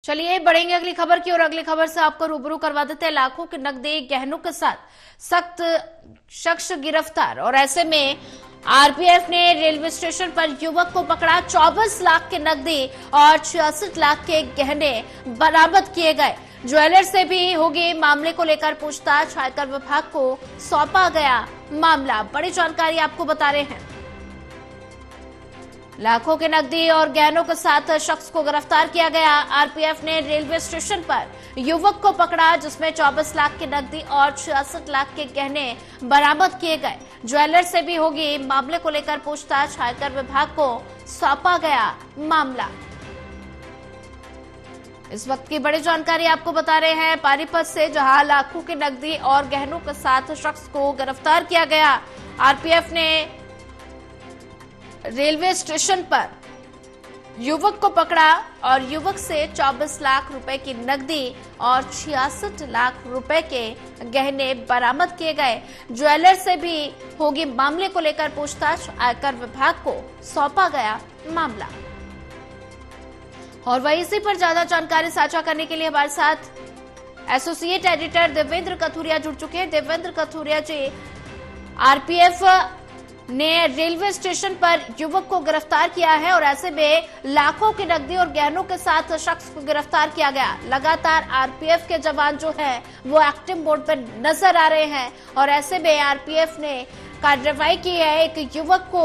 चलिए बढ़ेंगे अगली खबर की और अगली खबर से आपको रूबरू करवा देते हैं। लाखों के नकदी गहनों के साथ सख्त शख्स गिरफ्तार और ऐसे में आरपीएफ ने रेलवे स्टेशन पर युवक को पकड़ा। 24 लाख के नकदी और 66 लाख के गहने बरामद किए गए। ज्वेलर से भी होगी मामले को लेकर पूछताछ। आयकर विभाग को सौंपा गया मामला। बड़ी जानकारी आपको बता रहे हैं। लाखों के नकदी और गहनों के साथ शख्स को गिरफ्तार किया गया। आरपीएफ ने रेलवे स्टेशन पर युवक को पकड़ा जिसमें 24 लाख की नकदी और 66 लाख के गहने बरामद किए गए। ज्वेलर से भी होगी मामले को लेकर पूछताछ। आयकर विभाग को सौंपा गया मामला। इस वक्त की बड़ी जानकारी आपको बता रहे हैं पानीपत से, जहां लाखों की नकदी और गहनों के साथ शख्स को गिरफ्तार किया गया। आरपीएफ ने रेलवे स्टेशन पर युवक को पकड़ा और युवक से 24 लाख रुपए की नकदी और 66 लाख रुपए के गहने बरामद किए गए। ज्वेलर से भी होगी मामले को लेकर पूछताछ। आयकर विभाग को सौंपा गया मामला। और वहीं इसी पर ज्यादा जानकारी साझा करने के लिए हमारे साथ एसोसिएट एडिटर देवेंद्र कथुरिया जुड़ चुके हैं। देवेंद्र कथुरिया जी, आरपीएफ ने रेलवे स्टेशन पर युवक को गिरफ्तार किया है और ऐसे में लाखों की नकदी और गहनों के साथ शख्स को गिरफ्तार किया गया। लगातार आरपीएफ के जवान जो हैं वो एक्टिव मोड पर नजर आ रहे हैं और ऐसे में आरपीएफ ने कार्रवाई की है। एक युवक को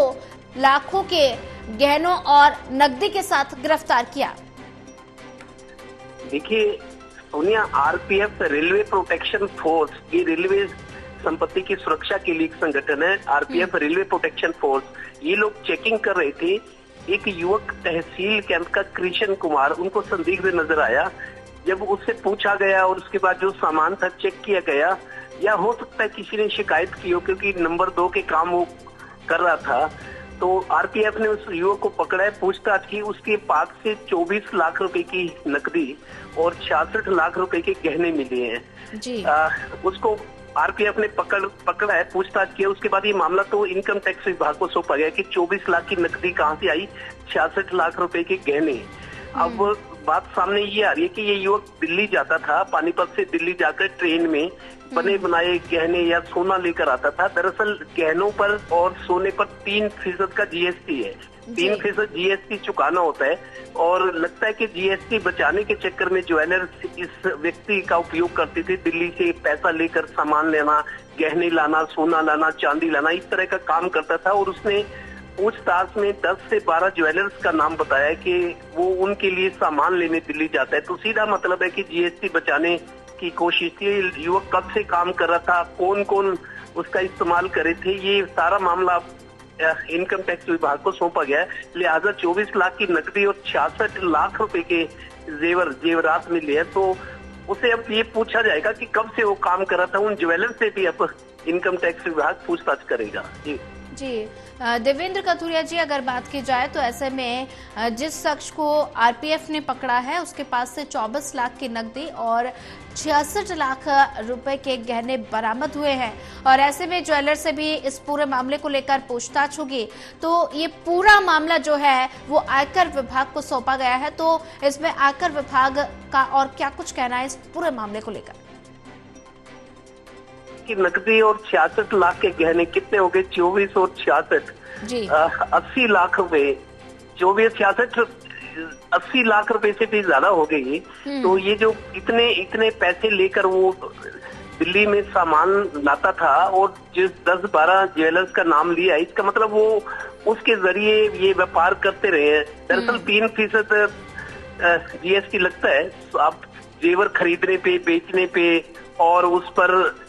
लाखों के गहनों और नकदी के साथ गिरफ्तार किया। देखिए Sonia, RPF railway protection force, ये रेलवे संपत्ति की सुरक्षा के लिए एक संगठन है। आरपीएफ रेलवे प्रोटेक्शन फोर्स, ये लोग चेकिंग कर रहे थे। एक युवक तहसील कैंप का कृष्ण कुमार उनको संदिग्ध नजर आया। जब उससे पूछा गया और उसके बाद जो सामान था चेक किया गया, या हो सकता है किसी ने शिकायत की हो क्योंकि नंबर 2 के काम वो कर रहा था, तो आरपीएफ ने उस युवक को पकड़ा है, पूछताछ की। उसके पास से 24 लाख रुपए की नकदी और 66 लाख रुपए के गहने मिले हैं जी। उसको आरपीएफ ने पकड़ा है, पूछताछ किया। उसके बाद ये मामला तो इनकम टैक्स विभाग को सौंपा गया कि 24 लाख की नकदी कहां से आई, 66 लाख रुपए के गहने। अब बात सामने ये आ रही है कि ये युवक दिल्ली जाता था, पानीपत से दिल्ली जाकर ट्रेन में बने बनाए गहने या सोना लेकर आता था। दरअसल गहनों पर और सोने पर 3% का जीएसटी है। 3% जीएसटी चुकाना होता है और लगता है कि जीएसटी बचाने के चक्कर में ज्वेलर्स इस व्यक्ति का उपयोग करते थे। दिल्ली से पैसा लेकर सामान लेना, गहने लाना, सोना लाना, चांदी लाना, इस तरह का काम करता था। और उसने पूछताछ में 10 से 12 ज्वेलर्स का नाम बताया कि वो उनके लिए सामान लेने दिल्ली जाता है। तो सीधा मतलब है कि जीएसटी बचाने की कोशिश थी। युवक कब से काम कर रहा था, कौन कौन उसका इस्तेमाल करे थे, ये सारा मामला इनकम टैक्स विभाग को सौंपा गया है। लिहाजा 24 लाख की नकदी और 66 लाख रुपए के जेवरात मिले हैं। तो उसे अब ये पूछा जाएगा कि कब से वो काम कर रहा था। उन ज्वेलर से भी अब इनकम टैक्स विभाग पूछताछ करेगा। जी देवेंद्र कथुरिया जी, अगर बात की जाए तो ऐसे में जिस शख्स को आरपीएफ ने पकड़ा है उसके पास से 24 लाख की नकदी और 66 लाख रुपए के गहने बरामद हुए हैं और ऐसे में ज्वेलर से भी इस पूरे मामले को लेकर पूछताछ होगी। तो ये पूरा मामला जो है वो आयकर विभाग को सौंपा गया है। तो इसमें आयकर विभाग का और क्या कुछ कहना है इस पूरे मामले को लेकर? की नकदी और 66 लाख के गहने कितने हो गए? 24 और 66 जी 80 लाख रुपए। 24 66 80 लाख रुपए से भी ज्यादा हो गई। तो ये जो इतने पैसे लेकर वो दिल्ली में सामान लाता था और जिस 10-12 ज्वेलर्स का नाम लिया, इसका मतलब वो उसके जरिए ये व्यापार करते रहे हैं। दरअसल 3% जीएसटी लगता है आप जेवर खरीदने पे, बेचने पे, और उस पर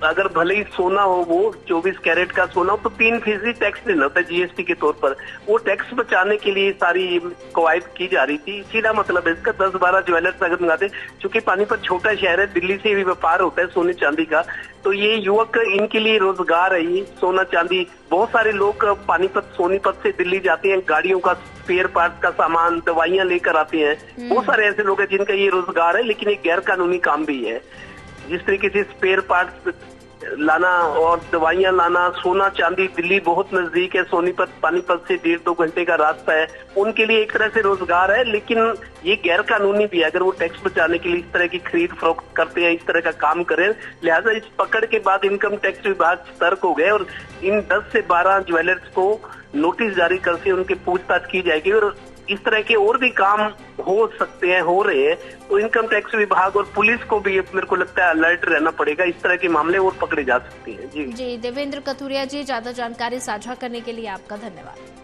अगर भले ही सोना हो, वो 24 कैरेट का सोना हो, तो 3% टैक्स देना होता है जीएसटी के तौर पर। वो टैक्स बचाने के लिए सारी कवायद की जा रही थी। सीधा मतलब है इसका 10-12 ज्वेलर्स अगर मंगाते, चूंकि पानीपत छोटा शहर है, दिल्ली से भी व्यापार होता है सोने चांदी का, तो ये युवक इनके लिए रोजगार है। ये सोना चांदी, बहुत सारे लोग पानीपत सोनीपत से दिल्ली जाते हैं, गाड़ियों का स्पेयर पार्ट का सामान, दवाइयां लेकर आते हैं। बहुत सारे ऐसे लोग हैं जिनका ये रोजगार है, लेकिन एक गैर कानूनी काम भी है। जिस तरीके से स्पेयर पार्ट्स लाना और दवाइयां लाना, सोना चांदी, दिल्ली बहुत नजदीक है, सोनीपत पानीपत से 1.5-2 घंटे का रास्ता है, उनके लिए एक तरह से रोजगार है, लेकिन ये गैर कानूनी भी है अगर वो टैक्स बचाने के लिए इस तरह की खरीद फरोख्त करते हैं, इस तरह का काम करें। लिहाजा इस पकड़ के बाद इनकम टैक्स विभाग सतर्क हो गए और इन 10 से 12 ज्वेलर्स को नोटिस जारी करके उनकी पूछताछ की जाएगी और इस तरह के और भी काम हो सकते हैं, हो रहे हैं, तो इनकम टैक्स विभाग और पुलिस को भी मेरे को लगता है अलर्ट रहना पड़ेगा, इस तरह के मामले और पकड़े जा सकते हैं। जी देवेंद्र कथुरिया जी, ज्यादा जानकारी साझा करने के लिए आपका धन्यवाद।